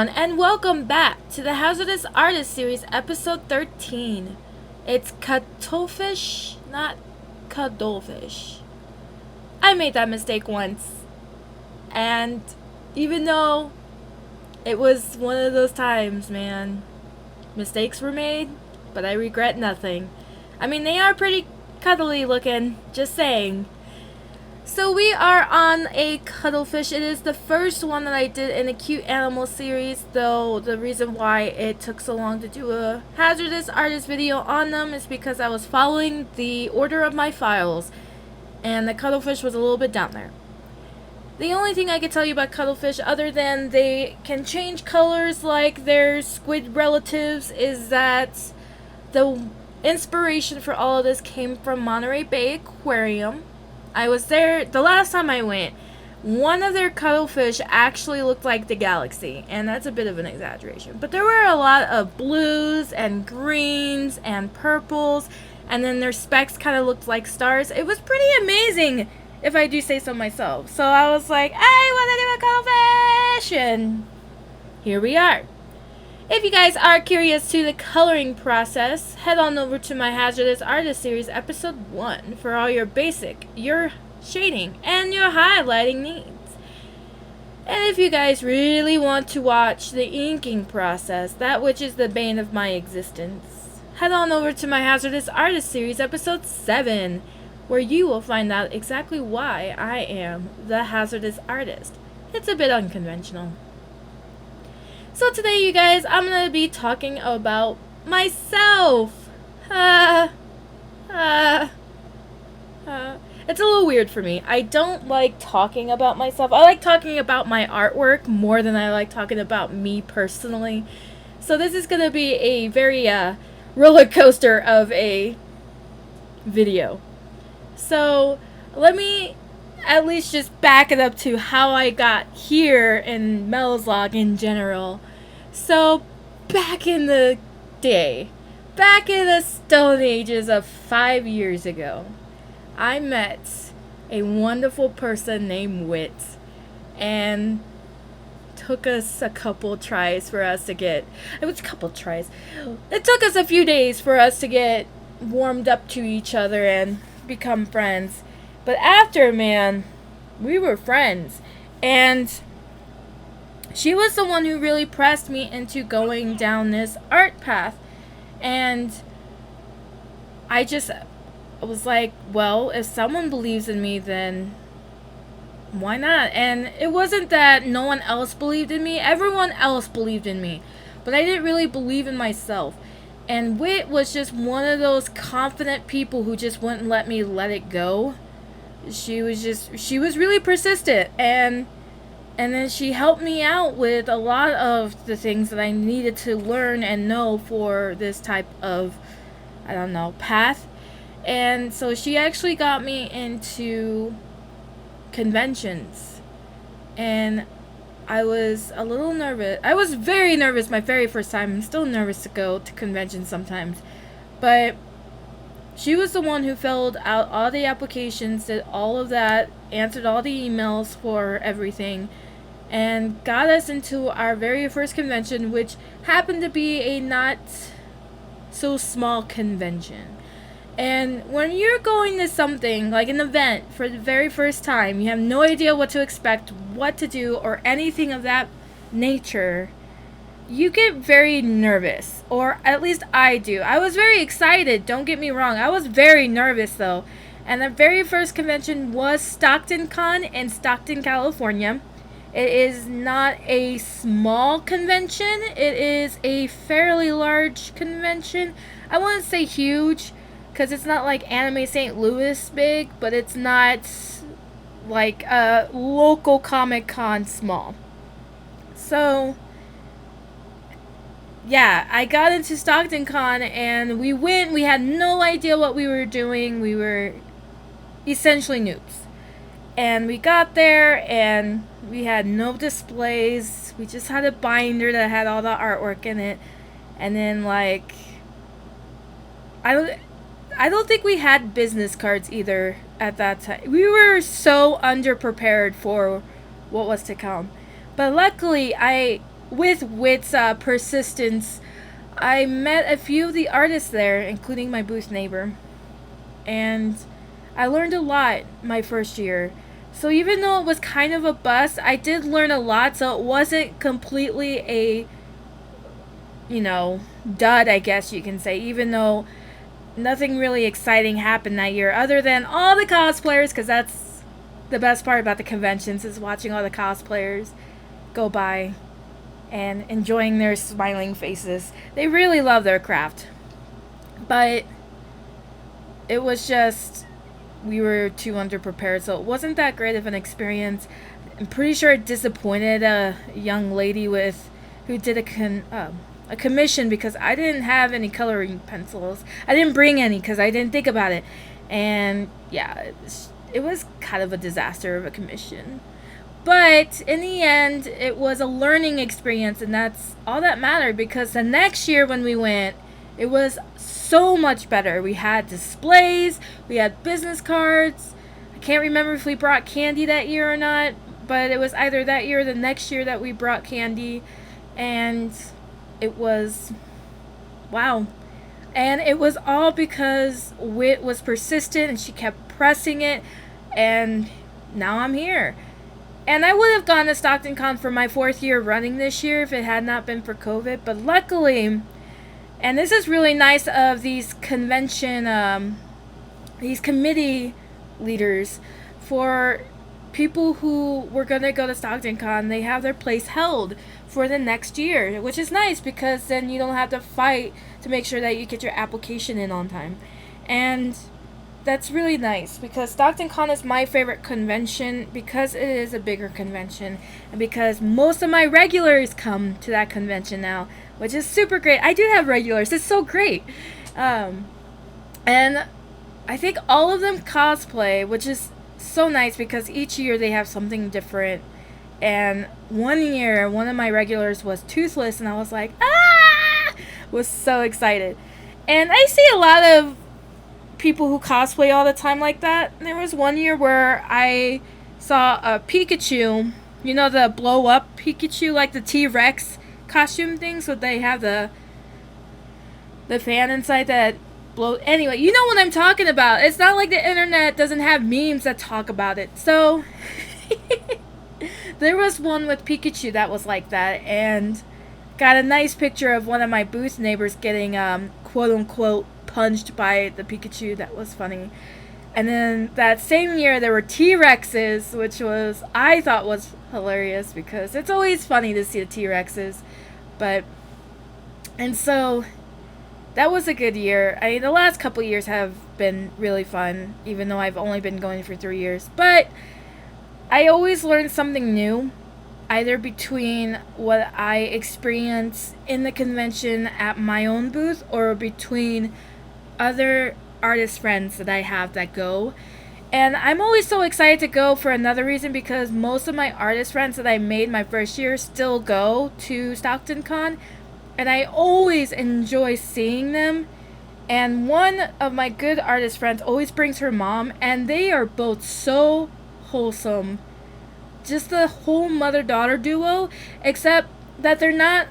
everyone, and welcome back to the Hazardous Artist Series, episode 13. It's cuttlefish, not cuddlefish. I made that mistake once, and even though it was one of those times, man, mistakes were made, but I regret nothing. I mean, they are pretty cuddly looking, just saying. So we are on a cuttlefish. It is the first one that I did in a cute animal series, though the reason why it took so long to do a hazardous artist video on them is because I was following the order of my files, and the cuttlefish was a little bit down there. The only thing I can tell you about cuttlefish, other than they can change colors like their squid relatives, is that the inspiration for all of this came from Monterey Bay Aquarium. I was there the last time I went. One of their cuttlefish actually looked like the galaxy, and that's a bit of an exaggeration. But there were a lot of blues and greens and purples, and then their specks kind of looked like stars. It was pretty amazing, if I do say so myself. So I was like, I want to do a cuttlefish, and here we are. If you guys are curious to the coloring process, head on over to my Hazardous Artist Series episode 1 for all your basic, your shading, and your highlighting needs. And if you guys really want to watch the inking process, that which is the bane of my existence, head on over to my Hazardous Artist Series episode 7, where you will find out exactly why I am the hazardous artist. It's a bit unconventional. So today, you guys, I'm going to be talking about myself. It's a little weird for me. I don't like talking about myself. I like talking about my artwork more than I like talking about me personally. So this is going to be a very roller coaster of a video. So let me at least just back it up to how I got here in Mel's Log in general. So, back in the day, back in the stone ages of 5 years ago, I met a wonderful person named Wit, and took us a couple tries for us to get, it was a couple tries, it took us a few days for us to get warmed up to each other and become friends. But after, man, we were friends, and she was the one who really pressed me into going down this art path, and I was like, well, if someone believes in me, then why not? And it wasn't that no one else believed in me, everyone else believed in me, but I didn't really believe in myself. And Wit was just one of those confident people who just wouldn't let me let it go. She was really persistent, and then she helped me out with a lot of the things that I needed to learn and know for this type of, path. And so she actually got me into conventions, and I was a little nervous. I was very nervous my very first time. I'm still nervous to go to conventions sometimes, but she was the one who filled out all the applications, did all of that, answered all the emails for everything, and got us into our very first convention, which happened to be a not so small convention. And when you're going to something like an event for the very first time, you have no idea what to expect, what to do, or anything of that nature, you get very nervous, or at least I do. I was very excited, don't get me wrong. I was very nervous, though. And the very first convention was Stockton Con in Stockton, California. It is not a small convention. It is a fairly large convention. I wouldn't say huge, because it's not like Anime St. Louis big, but it's not like a local Comic-Con small. So yeah, I got into Stockton Con, and we went. We had no idea what we were doing. We were essentially noobs. And we got there, and we had no displays. We just had a binder that had all the artwork in it. And then, like, I don't think we had business cards either at that time. We were so underprepared for what was to come. But luckily, I with Wit's persistence, I met a few of the artists there, including my booth neighbor. And I learned a lot my first year. So even though it was kind of a bust, I did learn a lot, so it wasn't completely a, dud, I guess you can say, even though nothing really exciting happened that year other than all the cosplayers, because that's the best part about the conventions is watching all the cosplayers go by and enjoying their smiling faces. They really love their craft. But it was just, we were too underprepared, so it wasn't that great of an experience. I'm pretty sure it disappointed a young lady who did a commission because I didn't have any coloring pencils. I didn't bring any because I didn't think about it. And yeah, it was kind of a disaster of a commission. But in the end, it was a learning experience, and that's all that mattered, because the next year when we went, it was so much better. We had displays, we had business cards. I can't remember if we brought candy that year or not, but it was either that year or the next year that we brought candy, and it was wow. And it was all because Wit was persistent and she kept pressing it, and now I'm here. And I would have gone to Stockton Con for my 4th year running this year if it had not been for COVID. But luckily, and this is really nice of these these committee leaders, for people who were going to go to Stockton Con, they have their place held for the next year, which is nice because then you don't have to fight to make sure that you get your application in on time. And that's really nice because Stockton Con is my favorite convention because it is a bigger convention and because most of my regulars come to that convention now, which is super great. I do have regulars. It's so great. And I think all of them cosplay, which is so nice because each year they have something different. And one year, one of my regulars was toothless, and I was like, ah! Was so excited. And I see a lot of people who cosplay all the time like that. There was one year where I saw a Pikachu, the blow up Pikachu, like the T-Rex costume thing, so they have the fan inside that blow. Anyway, you know what I'm talking about. It's not like the internet doesn't have memes that talk about it. So there was one with Pikachu that was like that, and got a nice picture of one of my booth neighbors getting quote unquote punched by the Pikachu. That was funny. And then that same year there were T-Rexes, which I thought was hilarious because it's always funny to see the T-Rexes. And so that was a good year. I mean, the last couple years have been really fun, even though I've only been going for 3 years. But I always learn something new, either between what I experience in the convention at my own booth or between other artist friends that I have that go. And I'm always so excited to go for another reason because most of my artist friends that I made my first year still go to Stockton Con, and I always enjoy seeing them. And one of my good artist friends always brings her mom, and they are both so wholesome. Just the whole mother-daughter duo, except that they're not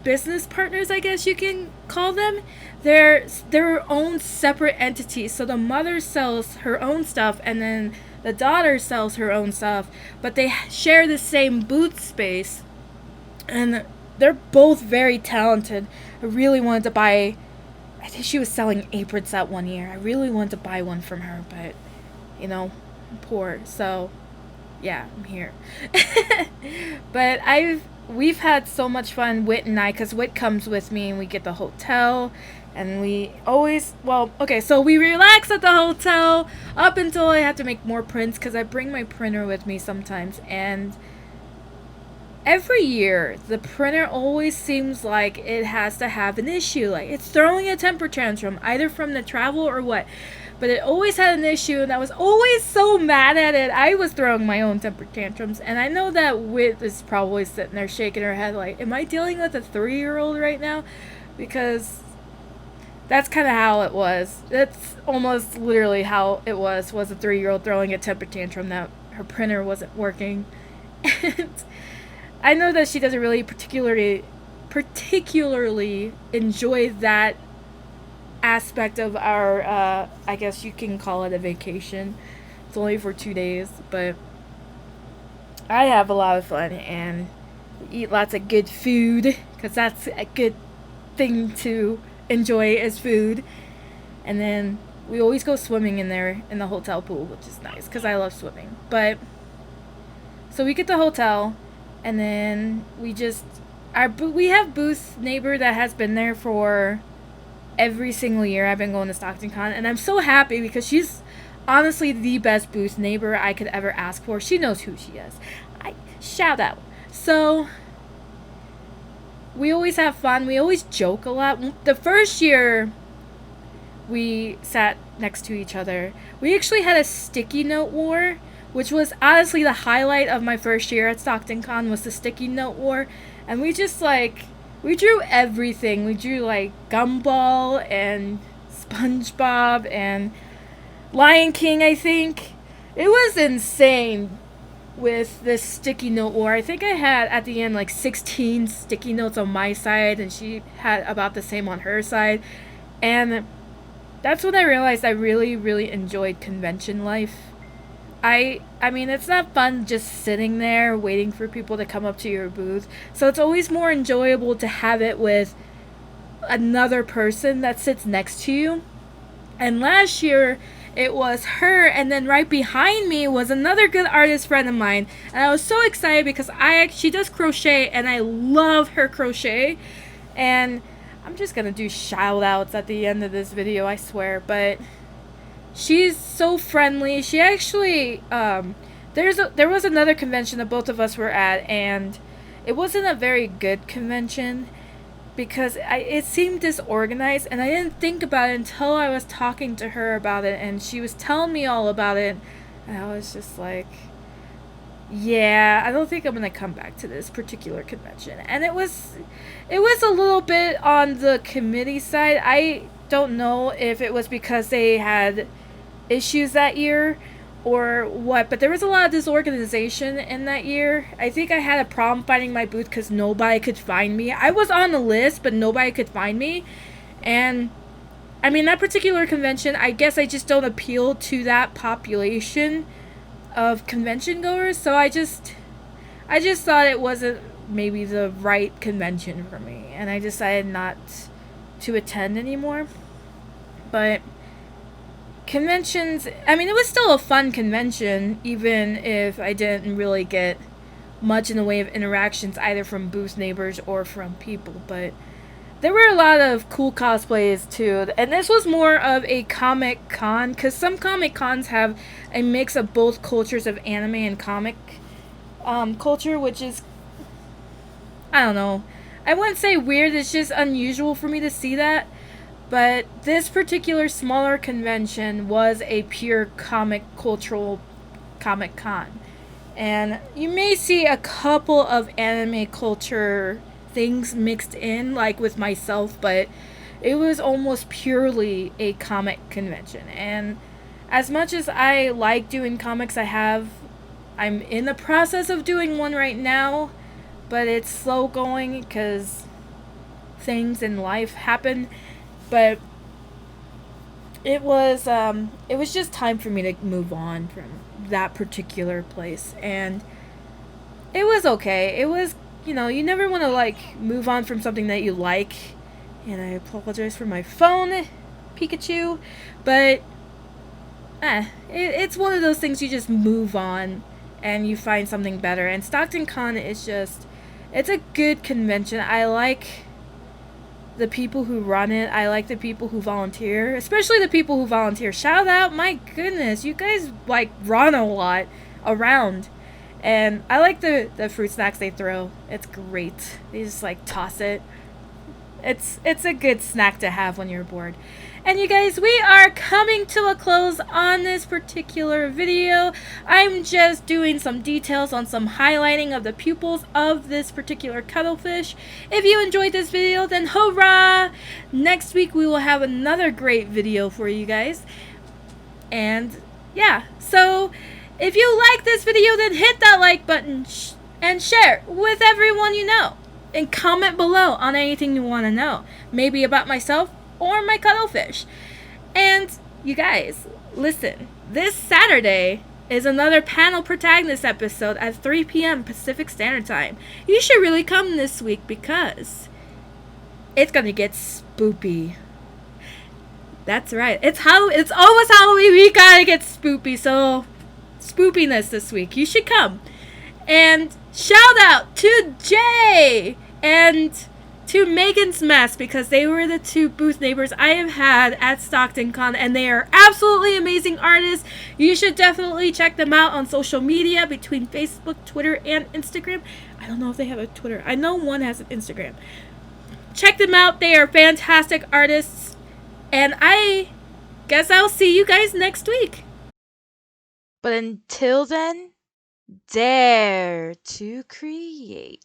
business partners, I guess you can call them. They're their own separate entities. So the mother sells her own stuff and then the daughter sells her own stuff, but they share the same booth space. And they're both very talented. I really wanted to buy, I think she was selling aprons that one year. I really wanted to buy one from her, but I'm poor. So yeah, I'm here. But we've had so much fun, Wit and I, because Wit comes with me and we get the hotel. And we always, so we relax at the hotel up until I have to make more prints because I bring my printer with me sometimes. And every year, the printer always seems like it has to have an issue. Like it's throwing a temper tantrum, either from the travel or what. But it always had an issue, and I was always so mad at it. I was throwing my own temper tantrums. And I know that Wit is probably sitting there shaking her head like, am I dealing with a 3-year-old right now? Because that's kind of how it was. That's almost literally how it was a 3-year-old throwing a temper tantrum that her printer wasn't working. And I know that she doesn't really particularly enjoy that aspect of our, I guess you can call it a vacation. It's only for 2 days, but I have a lot of fun and eat lots of good food because that's a good thing to enjoy is food. And then we always go swimming in there in the hotel pool, which is nice because I love swimming. But so we get the hotel, and then we have booth neighbor that has been there for every single year I've been going to Stockton Con, and I'm so happy because she's honestly the best booth neighbor I could ever ask for. She knows who she is. I shout out. So we always have fun. We always joke a lot. The first year we sat next to each other, we actually had a sticky note war, which was honestly the highlight of my first year at Stockton Con was the sticky note war. And we just we drew everything. We drew like Gumball and SpongeBob and Lion King, I think. It was insane with this sticky note war. I think I had at the end like 16 sticky notes on my side, and she had about the same on her side. And that's when I realized I really, really enjoyed convention life. I mean, it's not fun just sitting there waiting for people to come up to your booth. So it's always more enjoyable to have it with another person that sits next to you. And last year, it was her, and then right behind me was another good artist friend of mine. And I was so excited because she does crochet, and I love her crochet. And I'm just gonna do shout outs at the end of this video, I swear. But she's so friendly. She actually, there was another convention that both of us were at, and it wasn't a very good convention because it seemed disorganized, and I didn't think about it until I was talking to her about it, and she was telling me all about it, and I was just like, yeah, I don't think I'm gonna come back to this particular convention. And it was a little bit on the committee side. I don't know if it was because they had issues that year or what, but there was a lot of disorganization in that year. I think I had a problem finding my booth because nobody could find me. I was on the list, but nobody could find me. And I mean, that particular convention, I guess I just don't appeal to that population of convention goers, so I just thought it wasn't maybe the right convention for me, and I decided not to attend anymore. But conventions, I mean, it was still a fun convention, even if I didn't really get much in the way of interactions either from booth neighbors or from people. But there were a lot of cool cosplays too, and this was more of a comic con, because some comic cons have a mix of both cultures of anime and comic culture, which is, I don't know, I wouldn't say weird, it's just unusual for me to see that. But this particular smaller convention was a pure cultural comic con. And you may see a couple of anime culture things mixed in, like with myself, but it was almost purely a comic convention. And as much as I like doing comics, I'm in the process of doing one right now, but it's slow going because things in life happen. But it was just time for me to move on from that particular place, and it was okay. It was, you never want to like move on from something that you like. And I apologize for my phone, Pikachu, but it's one of those things you just move on and you find something better. And Stockton Con is it's a good convention. I like the people who run it. I like the people who volunteer, especially the people who volunteer. Shout out, my goodness, you guys like run a lot around. And I like the fruit snacks they throw. It's great. They just like toss it. It's a good snack to have when you're bored. And you guys, we are coming to a close on this particular video. I'm just doing some details on some highlighting of the pupils of this particular cuttlefish. If you enjoyed this video, then hurrah! Next week we will have another great video for you guys. And yeah, so if you like this video, then hit that like button. and share with everyone you know. And comment below on anything you want to know. Maybe about myself or my cuttlefish. And you guys, listen. This Saturday is another panel protagonist episode at 3 p.m. Pacific Standard Time. You should really come this week because it's gonna get spoopy. That's right. It's almost Halloween. We gotta get spoopy. So spoopiness this week. You should come. And shout out to Jay and to Megan's Mess because they were the two booth neighbors I have had at Stockton Con, and they are absolutely amazing artists. You should definitely check them out on social media between Facebook, Twitter, and Instagram. I don't know if they have a Twitter. I know one has an Instagram. Check them out. They are fantastic artists. And I guess I'll see you guys next week. But until then, dare to create.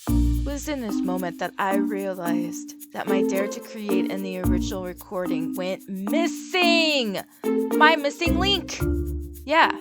It was in this moment that I realized that my dare to create in the original recording went missing. My missing link. Yeah,